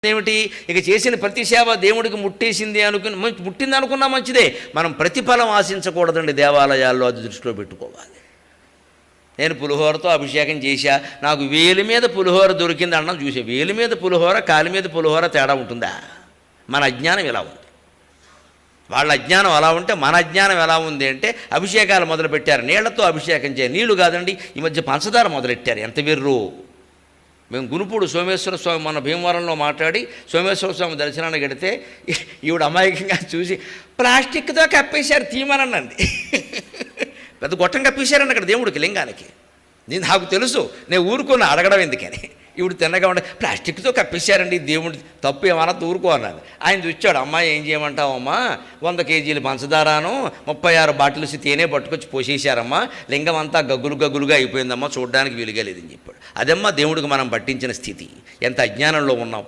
ఏమిటి ఇక చేసిన ప్రతి సేవ దేవుడికి ముట్టేసింది ముట్టింది అనుకున్నా మంచిదే. మనం ప్రతిఫలం ఆశించకూడదండి. దేవాలయాల్లో అది దృష్టిలో పెట్టుకోవాలి. నేను పులిహోరతో అభిషేకం చేశా, నాకు వేలి మీద పులిహోర దొరికింది అన్నం చూసే. వేలి మీద పులిహోర, కాలి మీద పులిహోర తేడా ఉంటుందా? మన అజ్ఞానం ఎలా ఉంది? వాళ్ళ అజ్ఞానం అలా ఉంటే మన అజ్ఞానం ఎలా ఉంది అంటే అభిషేకాలు మొదలుపెట్టారు. నీళ్లతో అభిషేకం చేయాలి. నీళ్లు కాదండి, ఈ మధ్య పంచదార మొదలెట్టారు. ఎంత వెర్రు! మేము గునుపూడు సోమేశ్వర స్వామి మన భీమవరంలో మాట్లాడి సోమేశ్వర స్వామి దర్శనానికి వెడితే ఈవిడ అమాయకంగా చూసి ప్లాస్టిక్తో కప్పేశారు తీమనండి. పెద్ద గొట్టం కప్పేశారండి అక్కడ దేవుడికి, లింగానికి. నేను నాకు తెలుసు, నేను ఊరుకున్నా అడగడం ఎందుకని. ఇప్పుడు తిన్నగా ఉండే ప్లాస్టిక్తో కప్పేశారండి దేవుడి, తప్పు ఏమన్నా ఊరుకో అన్నది. ఆయన చూచాడు, అమ్మాయి ఏం చేయమంటావమ్మా, 100 కేజీలు పంచదారాను 36 బాటిల్స్ తేనె పట్టుకొచ్చి పోసేశారమ్మా, లింగం అంతా గగ్గులుగా అయిపోయిందమ్మా, చూడడానికి వీలుగా లేదని చెప్పాడు. అదమ్మా దేవుడికి మనం పట్టించిన స్థితి. ఎంత అజ్ఞానంలో ఉన్నాం.